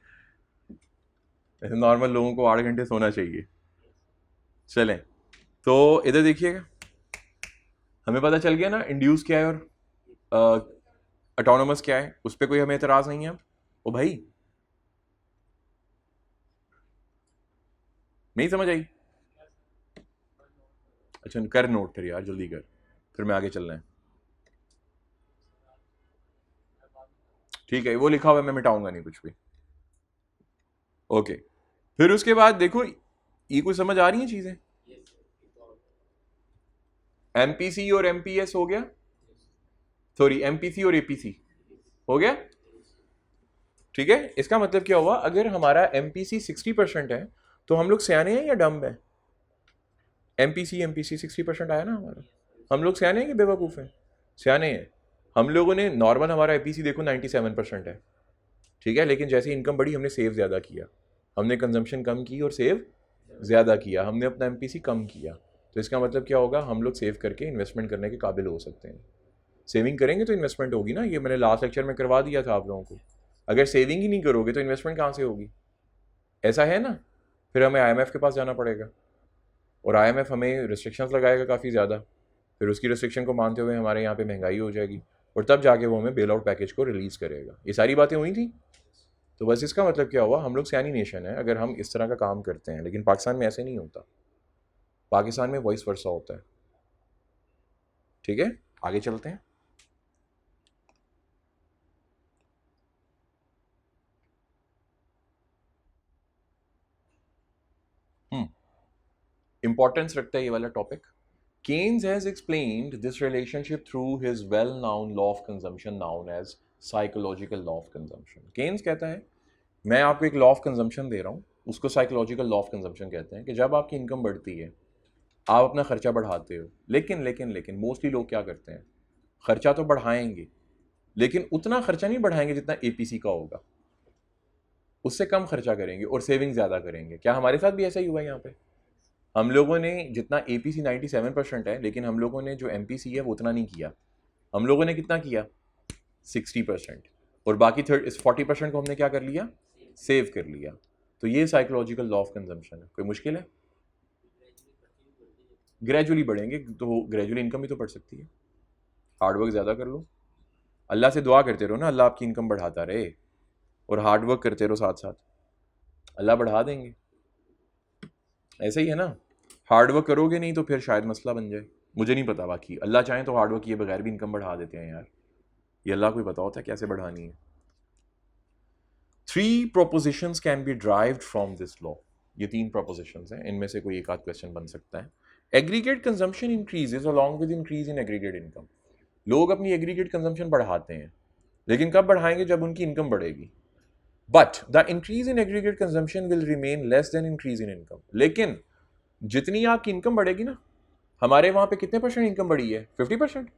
वैसे नॉर्मल लोगों को 8 घंटे सोना चाहिए। चलें, तो इधर देखिएगा, हमें पता चल गया ना इंड्यूस क्या है और ऑटोनोमस क्या है, उस पर कोई हमें एतराज़ नहीं है। ओ भाई नहीं समझ आई? अच्छा कर नोट फिर यार, जल्दी कर, फिर मैं आगे चलना है। ठीक है, वो लिखा हुआ है, मैं मिटाऊंगा नहीं कुछ भी। ओके, फिर उसके बाद देखो, ये कुछ समझ आ रही है चीजें? एमपीसी और एमपीएस हो गया, सॉरी एमपीसी और एपीसी हो गया। ठीक है, इसका मतलब क्या हुआ, अगर हमारा एमपीसी 60% है तो हम लोग सियाने हैं या डम्ब है? एमपीसी एमपीसी 60% आया ना हमारा, हम लोग सियाने हैं कि बेवकूफ़ हैं? सियाने हैं। हम लोगों ने नॉर्मल, हमारा एपीसी देखो 97% है, ठीक है, लेकिन जैसे इनकम बढ़ी हमने सेव ज़्यादा किया, हमने कंजम्पशन कम की और सेव ज़्यादा किया, हमने अपना एमपीसी कम किया। तो इसका मतलब क्या होगा, हम लोग सेव करके इन्वेस्टमेंट करने के काबिल हो सकते हैं। सेविंग करेंगे तो इन्वेस्टमेंट होगी ना, ये मैंने लास्ट लेक्चर में करवा दिया था आप लोगों को। अगर सेविंग ही नहीं करोगे तो इन्वेस्टमेंट कहाँ से होगी? ऐसा है ना, फिर हमें आईएमएफ के पास जाना पड़ेगा, और आईएमएफ हमें रिस्ट्रिक्शंस लगाएगा काफ़ी ज़्यादा, फिर उसकी रिस्ट्रिक्शन को मानते हुए हमारे यहाँ पे महंगाई हो जाएगी, और तब जाके वो हमें बेल आउट पैकेज को रिलीज़ करेगा। ये सारी बातें हुई थी। तो बस इसका मतलब क्या हुआ, हम लोग सयानी नेशन है अगर हम इस तरह का काम करते हैं, लेकिन पाकिस्तान में ऐसे नहीं होता, पाकिस्तान में वॉइस वर्सा होता है। ठीक है, आगे चलते हैं। इंपॉर्टेंस रखता है ये वाला topic. Keynes has explained this relationship through his well-known law of consumption known as psychological law of consumption. Keynes कहता है, मैं आपको एक लॉ ऑफ कंजम्पशन दे रहा हूँ, उसको साइकोलॉजिकल लॉ ऑफ कंजम्पशन कहते हैं, कि जब आपकी इनकम बढ़ती है आप अपना खर्चा बढ़ाते हो, लेकिन लेकिन लेकिन मोस्टली लोग क्या करते हैं, खर्चा तो बढ़ाएंगे लेकिन उतना खर्चा नहीं बढ़ाएंगे जितना एपीसी का होगा, उससे कम खर्चा करेंगे और सेविंग ज़्यादा करेंगे। क्या हमारे साथ भी ऐसा ही हुआ है यहाँ पे? हम लोगों ने जितना एपीसी 97% है, लेकिन हम लोगों ने जो एमपीसी है वो उतना नहीं किया। हम लोगों ने कितना किया? 60%, और बाकी 40% को हमने क्या कर लिया? सेव कर लिया। तो ये साइकोलॉजिकल लॉ ऑफ कंजम्पशन है। कोई मुश्किल है? ग्रेजुअली बढ़ेंगे तो ग्रेजुअली इनकम भी तो बढ़ सकती है, हार्डवर्क ज़्यादा कर लो, अल्लाह से दुआ करते रहो ना अल्लाह आपकी इनकम बढ़ाता रहे, और हार्डवर्क करते रहो साथ साथ, अल्लाह बढ़ा देंगे। ऐसे ही है ना, हार्डवर्क करोगे नहीं तो फिर शायद मसला बन जाए, मुझे नहीं पता, बाकी अल्लाह चाहें तो हार्डवर्क किए बगैर भी इनकम बढ़ा देते हैं यार, ये अल्लाह को ही पता होता है कैसे बढ़ानी है। 3 propositions can be derived from this law. ये 3 propositions हैं, इनमें से कोई एक आध क्वेश्चन बन सकता है। Aggregate consumption increases along with increase in aggregate income. लोग अपनी एग्रीगेट कंजम्पशन बढ़ाते हैं, लेकिन कब बढ़ाएंगे? जब उनकी इनकम बढ़ेगी। But the increase in aggregate consumption will remain less than increase in income. लेकिन जितनी आपकी इनकम बढ़ेगी ना, हमारे वहां पे कितने परसेंट इनकम बढ़ी है? 50%।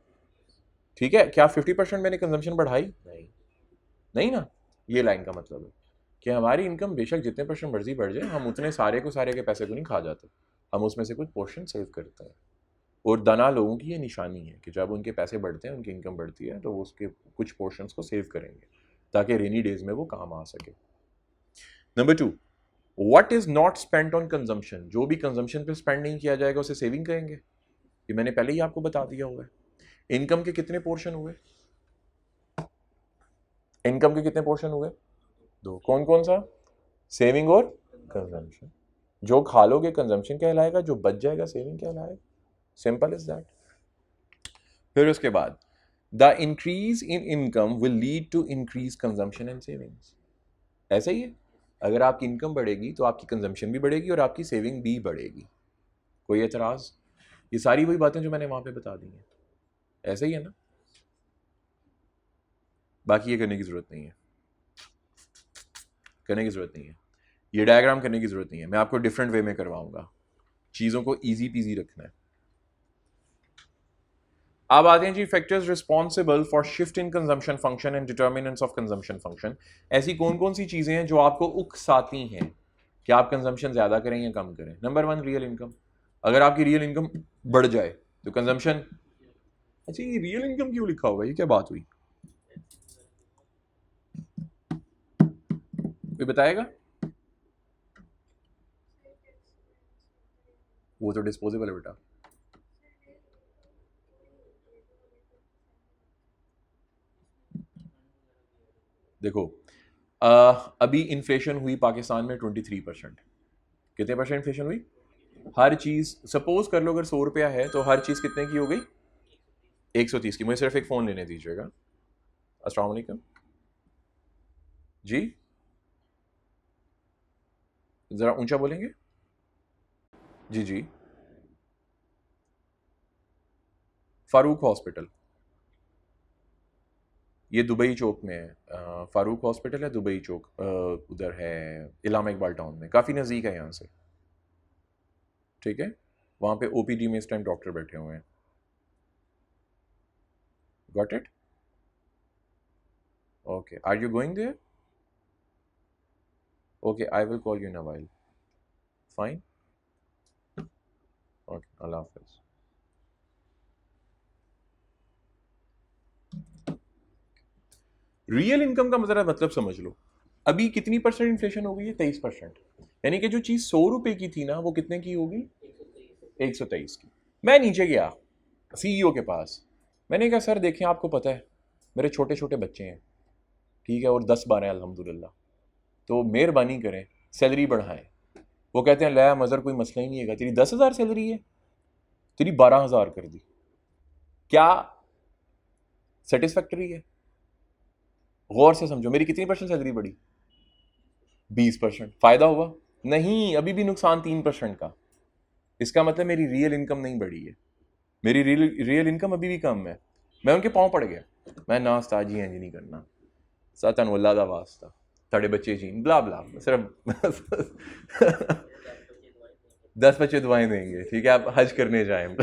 ठीक है, क्या 50% मैंने कंजम्पशन बढ़ाई? नहीं, नहीं ना। ये लाइन का मतलब है कि हमारी इनकम बेशक जितने परसेंट मर्जी बढ़ जाए, हम उतने सारे को सारे के पैसे को नहीं खा जाते, हम उसमें से कुछ पोर्शन सेव करते हैं। और दाना लोगों की ये निशानी है कि जब उनके पैसे बढ़ते हैं, उनकी इनकम बढ़ती है, तो वो उसके कुछ पोर्शंस को सेव करेंगे ताकि रेनी डेज में वो काम आ सके। Number 2, what is not spent on consumption. जो भी कंजम्पशन पे स्पेंड नहीं किया जाएगा उसे सेविंग कहेंगे। ये मैंने पहले ही आपको बता दिया हुआ है। इनकम के कितने पोर्शन हुए? इनकम के कितने पोर्शन हुए? 2। कौन कौन सा? सेविंग और कंजम्पशन। जो खा लोगे कंजम्पशन कहलाएगा, जो बच जाएगा सेविंग कहलाएगा। Simple is that. फिर उसके बाद the increase in income will lead to increase consumption and savings. ऐसा ही है, अगर आपकी इनकम बढ़ेगी तो आपकी कंजम्पशन भी बढ़ेगी और आपकी सेविंग भी बढ़ेगी। कोई एतराज? ये सारी वही बातें जो मैंने वहां पे बता दी हैं, ऐसा ही है ना। बाकी ये करने की जरूरत नहीं है, करने की जरूरत नहीं है, ये डायग्राम करने की जरूरत नहीं है, मैं आपको डिफरेंट वे में करवाऊंगा, चीज़ों को ईजी पीजी रखना है। अब आते हैं जी factors responsible for shift in consumption function and determinants of consumption function. ऐसी कौन कौन सी चीज़ें हैं जो आपको उकसाती हैं कि आप कंजम्पशन ज़्यादा करें या कम करें? Number 1, real income. अगर आपकी रियल इनकम बढ़ जाए तो कंजम्पशन। अच्छा, ये रियल इनकम क्यों लिखा हुआ है, ये क्या बात हुई, कोई बताएगा? वो तो डिस्पोजेबल है बेटा। देखो, अभी इन्फ्लेशन हुई पाकिस्तान में 23%, कितने परसेंट इन्फ्लेशन हुई? हर चीज़ सपोज कर लो अगर 100 रुपया है तो हर चीज़ कितने की हो गई? 130 की। मुझे सिर्फ एक फ़ोन लेने दीजिएगा। अस्सलाम वालेकुम जी, ज़रा ऊंचा बोलेंगे? जी जी। फारूक हॉस्पिटल, ये दुबई चौक में है। फारूक हॉस्पिटल है दुबई चौक, उधर है इलामा इकबाल टाउन में, काफ़ी नज़दीक है यहाँ से। ठीक है, वहाँ पे ओपीडी में इस टाइम डॉक्टर बैठे हुए हैं। Got it? Okay, are you going there? Okay, I will call you in a while. Fine, okay, अल्लाह हाफिज़। रियल इनकम का मतलब समझ लो। अभी कितनी परसेंट इन्फ्लेशन हो गई है? 23%। यानी कि जो चीज़ 100 रुपए की थी ना, वो कितने की होगी? 123 की। मैं नीचे गया सीईओ के पास, मैंने कहा सर देखें, आपको पता है मेरे छोटे छोटे बच्चे हैं, ठीक है, और 10-12 हैं अल्हम्दुलिल्लाह, तो मेहरबानी करें सैलरी बढ़ाएं। वो कहते हैं ला मज़र कोई मसला ही नहीं है, तेरी 10,000 सैलरी है, तेरी 12,000 कर दी, क्या सेटिस्फैक्टरी है? गौर से समझो, मेरी कितनी परसेंट सैलरी बढ़ी? 20%। फ़ायदा हुआ? नहीं, अभी भी नुकसान 3% का। इसका मतलब मेरी रियल इनकम नहीं बढ़ी है, मेरी रियल इनकम अभी भी कम है। मैं उनके पाँव पड़ गया, मैं ना उस्ताद जी इंज नहीं करना, सतन वल्ला दा वास्ता, साढ़े बच्चे जी ब्ला ब्ला, सिर्फ 10 बच्चे दुआएं देंगे, ठीक है, आप हज करने जाएं।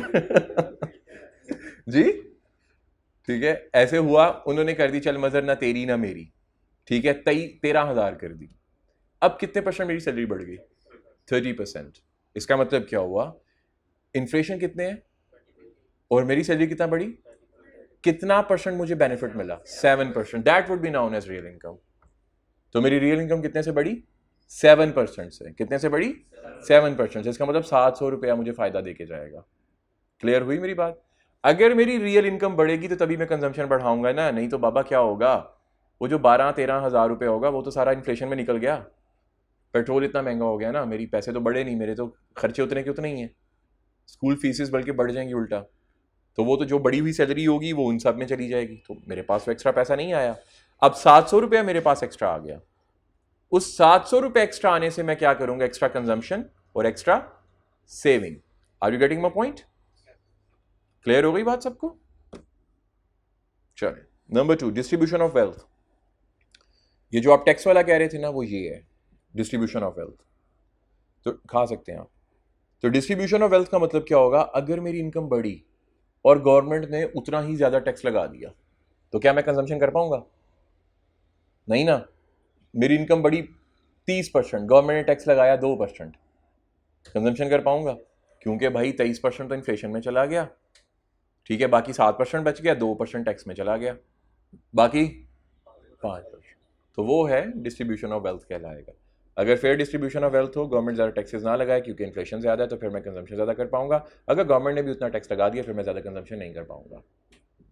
जी, ठीक है, ऐसे हुआ, उन्होंने कर दी चल मजर ना तेरी ना मेरी, ठीक है, 13,000 कर दी। अब कितने परसेंट मेरी सैलरी बढ़ गई? 30%। इसका मतलब क्या हुआ? इन्फ्लेशन कितने हैं और मेरी सैलरी कितना बढ़ी? कितना परसेंट मुझे बेनिफिट मिला? 7%। That would be known as real income. तो मेरी रियल इनकम कितने से बढ़ी? 7% से। कितने से बढ़ी? 7%। इसका मतलब 700 रुपया मुझे फायदा देके जाएगा। क्लियर हुई मेरी बात? अगर मेरी रियल इनकम बढ़ेगी तो तभी मैं कंजम्पशन बढ़ाऊंगा ना, नहीं तो बाबा क्या होगा? वो जो 12-13 हज़ार रुपये होगा वो तो सारा इन्फ्लेशन में निकल गया। पेट्रोल इतना महंगा हो गया ना, मेरी पैसे तो बढ़े नहीं, मेरे तो खर्चे उतने के उतने ही हैं। स्कूल फीसेस बल्कि बढ़ जाएंगी उल्टा, तो वो तो जो बढ़ी हुई सैलरी होगी वो उन सब में चली जाएगी, तो मेरे पास तो एक्स्ट्रा पैसा नहीं आया। अब 700 रुपया मेरे पास एक्स्ट्रा आ गया, उस 700 रुपये एक्स्ट्रा आने से मैं क्या करूंगा? एक्स्ट्रा कंजम्पशन और extra saving. Are you getting my point? Clear हो गई बात सबको? चलिए, नंबर 2, डिस्ट्रीब्यूशन ऑफ वेल्थ। ये जो आप टैक्स वाला कह रहे थे ना, वो ये है डिस्ट्रीब्यूशन ऑफ वेल्थ। तो खा सकते हैं आप। तो डिस्ट्रीब्यूशन ऑफ वेल्थ का मतलब क्या होगा? अगर मेरी इनकम बढ़ी और गवर्नमेंट ने उतना ही ज्यादा टैक्स लगा दिया, तो क्या मैं कंजम्पशन कर पाऊंगा? नहीं ना। मेरी इनकम बढ़ी 30%, गवर्नमेंट ने टैक्स लगाया 2%, कंजम्पशन कर पाऊंगा? क्योंकि भाई 23% तो इन्फ्लेशन में चला गया, ठीक है, बाकी 7% बच गया, 2% टैक्स में चला गया, बाकी 5%। तो वो है डिस्ट्रीब्यूशन ऑफ वेल्थ कहलाएगा। अगर फेयर डिस्ट्रीब्यूशन ऑफ वेल्थ हो, गवर्नमेंट ज़्यादा टैक्सेस ना लगाए क्योंकि इन्फ्लेशन ज़्यादा है, तो फिर मैं कंजम्पशन ज़्यादा कर पाऊंगा। अगर गवर्नमेंट ने भी उतना टैक्स लगा दिया, फिर मैं ज़्यादा कंजम्पशन नहीं कर पाऊंगा।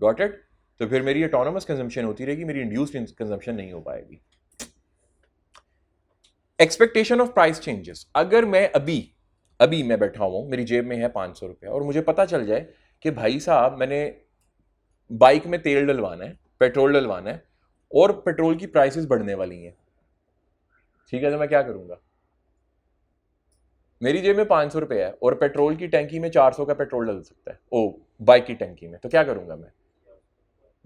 Got it? तो फिर मेरी ऑटोनोमस कंजम्पशन होती रहेगी, मेरी इंड्यूस्ड कंजम्पशन नहीं हो पाएगी। Expectation of price changes. अगर मैं अभी अभी मैं बैठा हूँ, मेरी जेब में है 500 रुपया और मुझे पता चल जाए कि भाई साहब मैंने बाइक में तेल डलवाना है, पेट्रोल डलवाना है और पेट्रोल की प्राइसेस बढ़ने वाली हैं, ठीक है, तो मैं क्या करूंगा? मेरी जेब में 500 रुपया है और पेट्रोल की टैंकी में 400 का पेट्रोल डल सकता है, ओ बाइक की टैंकी में, तो क्या करूंगा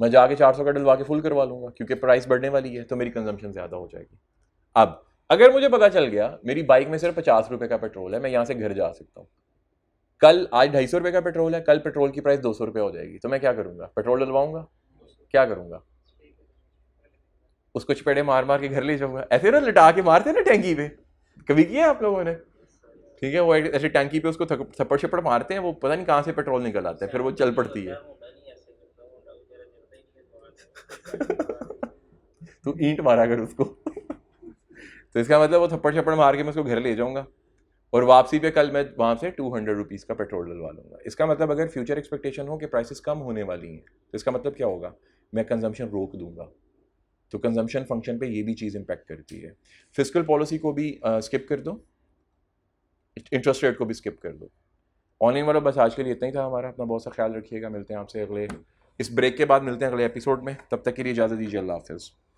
मैं जाके 400 का डलवा के फुल करवा लूंगा, क्योंकि प्राइस बढ़ने वाली है तो मेरी कंजम्पशन ज्यादा हो जाएगी। अब अगर मुझे पता चल गया मेरी बाइक में सिर्फ 50 रुपए का पेट्रोल है, मैं यहां से घर जा सकता हूँ, कल आज 250 रुपए का पेट्रोल है, कल पेट्रोल की प्राइस 200 रुपये हो जाएगी, तो मैं क्या करूंगा? पेट्रोल डलवाऊंगा? क्या करूंगा? उसको चपेड़े मार मार के घर ले जाऊंगा, ऐसे ना लटा के मारते ना टैंकी पे, कभी किया आप लोगों ने? ठीक है, वो ऐसे टैंकी पे उसको थप्पड़ छप्पड़ मारते हैं, वो पता नहीं कहाँ से पेट्रोल निकल आता है, फिर वो चल पड़ती है। तू ईंट मारा कर उसको। तो इसका मतलब वो थप्पड़ छप्पड़ मार के मैं उसको घर ले जाऊंगा और वापसी पे कल मैं वहां से 200 रुपीज़ का पेट्रोल डलवा लूंगा। इसका मतलब अगर फ्यूचर एक्सपेक्टेशन हो कि प्राइसेस कम होने वाली हैं, तो इसका मतलब क्या होगा? मैं कंजम्पशन रोक दूंगा। तो कंजम्पशन फंक्शन पे ये भी चीज़ इंपैक्ट करती है। फिस्कल पॉलिसी को भी स्किप कर दो। इंटरेस्ट रेट को भी स्किप कर दो। ऑनलाइन वाला बस आज के लिए इतना ही था हमारा। अपना बहुत सा ख्याल रखिएगा। मिलते हैं आपसे अगले इस ब्रेक के बाद मिलते हैं अगले एपिसोड में। तब तक के लिए इजाज़त दीजिए। अल्लाह हाफ़िज़।